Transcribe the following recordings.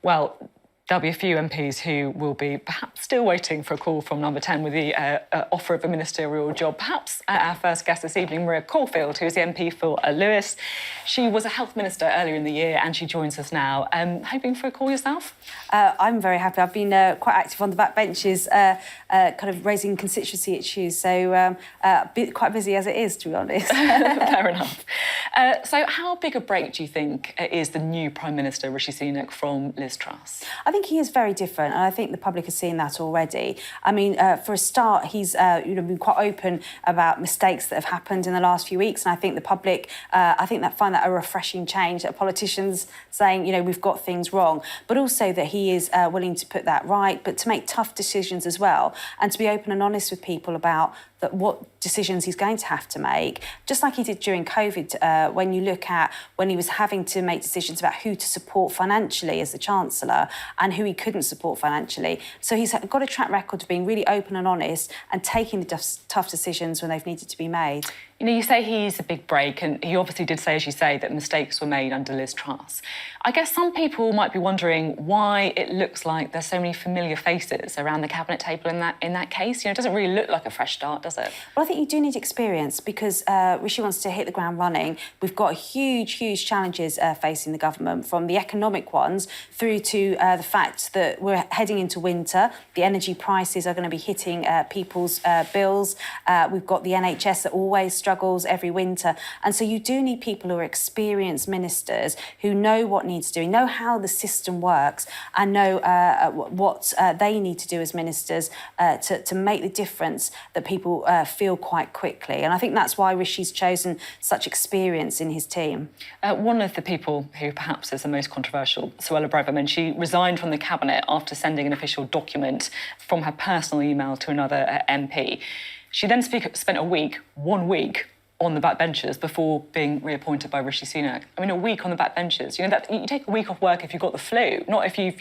Well, there'll be a few MPs who will be perhaps still waiting for a call from Number 10 with the offer of a ministerial job. Perhaps our first guest this evening, Maria Caulfield, who's the MP for Lewis. She was a health minister earlier in the year and she joins us now. Hoping for a call yourself? I'm very happy. I've been quite active on the backbenches, kind of raising constituency issues, so quite busy as it is, to be honest. Fair enough. So how big a break do you think is the new Prime Minister, Rishi Sunak, from Liz Truss? I think he is very different, and I think the public has seen that already. I mean, for a start, he's been quite open about mistakes that have happened in the last few weeks, and I think the public, find that a refreshing change, that politicians saying, we've got things wrong, but also that he is willing to put that right, but to make tough decisions as well, and to be open and honest with people about what decisions he's going to have to make, just like he did during COVID, when you look at when he was having to make decisions about who to support financially as the Chancellor and who he couldn't support financially. So he's got a track record of being really open and honest and taking the tough decisions when they've needed to be made. You say he's a big break, and he obviously did say, as you say, that mistakes were made under Liz Truss. I guess some people might be wondering why it looks like there's so many familiar faces around the cabinet table in that case. It doesn't really look like a fresh start, does it? Well, I think you do need experience because Rishi wants to hit the ground running. We've got huge challenges facing the government, from the economic ones through to the fact that we're heading into winter. The energy prices are going to be hitting people's bills. We've got the NHS that always struggles every winter. And so you do need people who are experienced ministers who know what needs doing, know how the system works, and know what they need to do as ministers to make the difference that people feel quite quickly. And I think that's why Rishi's chosen such experience in his team. One of the people who perhaps is the most controversial, Suella Braverman, she resigned from the cabinet after sending an official document from her personal email to another MP. She then spent 1 week, on the backbenches before being reappointed by Rishi Sunak. I mean, a week on the backbenches. You take a week off work if you've got the flu, not if you've,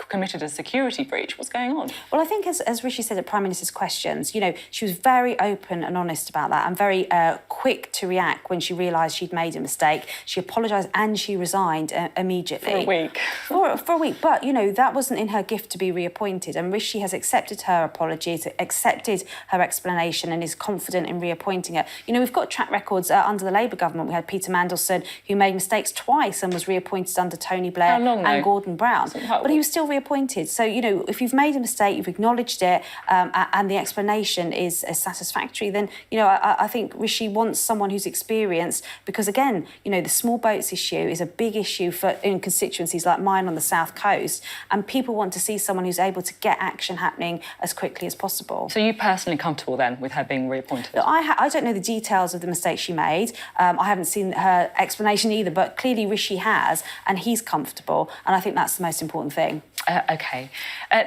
committed a security breach. What's going on? Well, I think as Rishi said at Prime Minister's questions, she was very open and honest about that and very quick to react when she realised she'd made a mistake. She apologised and she resigned immediately. For a week. For a week. But, that wasn't in her gift to be reappointed. And Rishi has accepted her apologies, accepted her explanation and is confident in reappointing her. We've got track records under the Labour government. We had Peter Mandelson, who made mistakes twice and was reappointed under Tony Blair and Gordon Brown. But he was still reappointed. So, if you've made a mistake, you've acknowledged it, and the explanation is satisfactory, then, I think Rishi wants someone who's experienced because, again, the small boats issue is a big issue in constituencies like mine on the South Coast, and people want to see someone who's able to get action happening as quickly as possible. So you're personally comfortable, then, with her being reappointed? I don't know the details of the mistake she made. I haven't seen her explanation either, but clearly Rishi has, and he's comfortable, and I think that's the most important thing. OK.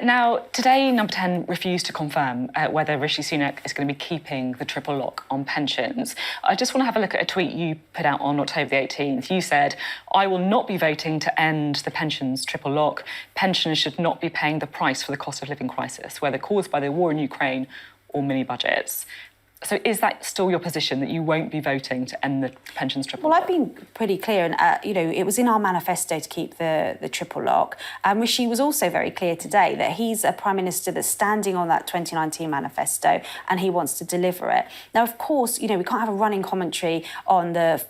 Now, today, Number 10 refused to confirm whether Rishi Sunak is going to be keeping the triple lock on pensions. I just want to have a look at a tweet you put out on October the 18th. You said, "I will not be voting to end the pensions triple lock. Pensioners should not be paying the price for the cost of living crisis, whether caused by the war in Ukraine or mini-budgets." So is that still your position, that you won't be voting to end the pensions triple lock? Well, I've been pretty clear, and, it was in our manifesto to keep the triple lock. And Rishi was also very clear today that he's a Prime Minister that's standing on that 2019 manifesto and he wants to deliver it. Now, of course, we can't have a running commentary on the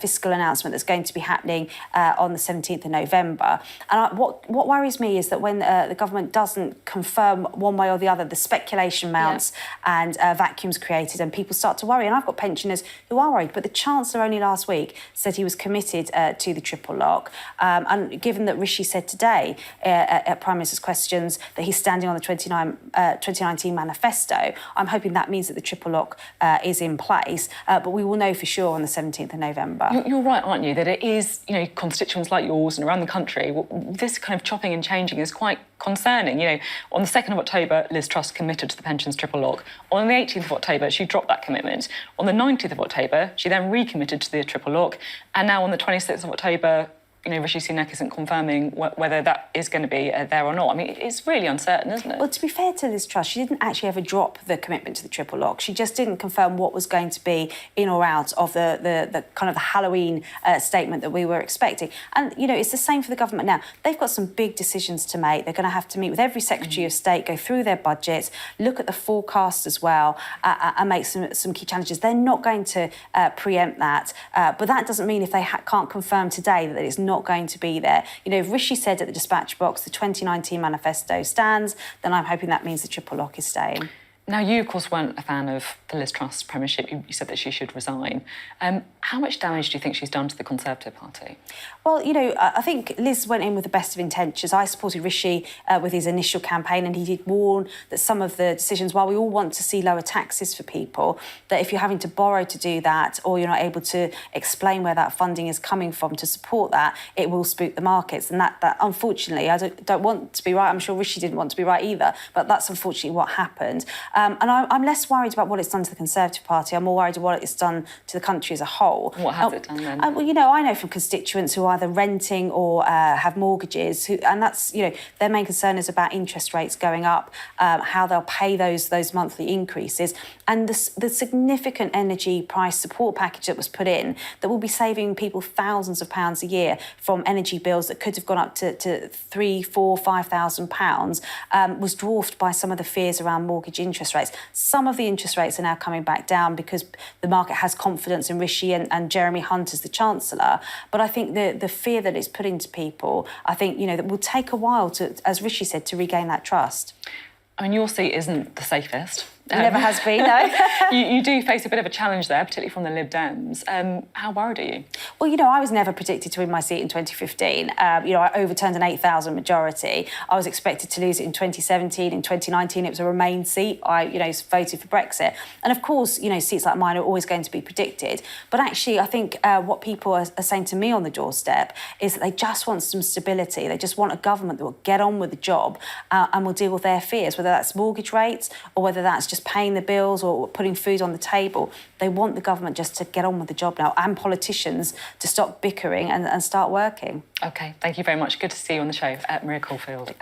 fiscal announcement that's going to be happening on the 17th of November. And what worries me is that when the government doesn't confirm one way or the other, the speculation mounts and vacuums created and people start to worry. And I've got pensioners who are worried. But the Chancellor only last week said he was committed to the triple lock. And given that Rishi said today at Prime Minister's questions that he's standing on the 2019 manifesto, I'm hoping that means that the triple lock is in place. But we will know for sure on the 17th of November. You're right, aren't you, that it is, constituents like yours and around the country, this kind of chopping and changing is quite concerning. On the 2nd of October, Liz Truss committed to the pensions triple lock. On the 18th of October, she dropped that commitment. On the 19th of October, she then recommitted to the triple lock. And now on the 26th of October, Rishi Sunak isn't confirming whether that is going to be there or not. I mean, it's really uncertain, isn't it? Well, to be fair to Liz Truss, she didn't actually ever drop the commitment to the triple lock. She just didn't confirm what was going to be in or out of the kind of the Halloween statement that we were expecting. And, it's the same for the government now. They've got some big decisions to make. They're going to have to meet with every Secretary of State, go through their budgets, look at the forecast as well, and make some key challenges. They're not going to preempt that. But that doesn't mean if they can't confirm today that it's not going to be there. If Rishi said at the dispatch box the 2019 manifesto stands, then I'm hoping that means the triple lock is staying. Now, you, of course, weren't a fan of the Liz Truss premiership. You said that she should resign. How much damage do you think she's done to the Conservative Party? Well, I think Liz went in with the best of intentions. I supported Rishi with his initial campaign, and he did warn that some of the decisions, while we all want to see lower taxes for people, that if you're having to borrow to do that, or you're not able to explain where that funding is coming from to support that, it will spook the markets. And that unfortunately, I don't want to be right. I'm sure Rishi didn't want to be right either, but that's unfortunately what happened. And I'm less worried about what it's done to the Conservative Party. I'm more worried about what it's done to the country as a whole. What has it done then? Well, I know from constituents who are either renting or have mortgages, and that's, their main concern is about interest rates going up, how they'll pay those monthly increases, and the significant energy price support package that was put in that will be saving people thousands of pounds a year from energy bills that could have gone up to £3,000, £4,000, £5,000 was dwarfed by some of the fears around mortgage interest rates. Some of the interest rates are now coming back down because the market has confidence in Rishi and Jeremy Hunt as the Chancellor. But I think the fear that it's put into people, I think, that will take a while to, as Rishi said, to regain that trust. I mean, your seat isn't the safest. It never has been, no. you do face a bit of a challenge there, particularly from the Lib Dems. How worried are you? Well, I was never predicted to win my seat in 2015. I overturned an 8,000 majority. I was expected to lose it in 2017. In 2019, it was a Remain seat. I, voted for Brexit. And of course, seats like mine are always going to be predicted. But actually, I think what people are saying to me on the doorstep is that they just want some stability. They just want a government that will get on with the job and will deal with their fears, whether that's mortgage rates or whether that's just paying the bills or putting food on the table. They want the government just to get on with the job now, and politicians to stop bickering and start working. OK, thank you very much. Good to see you on the show. Maria Caulfield.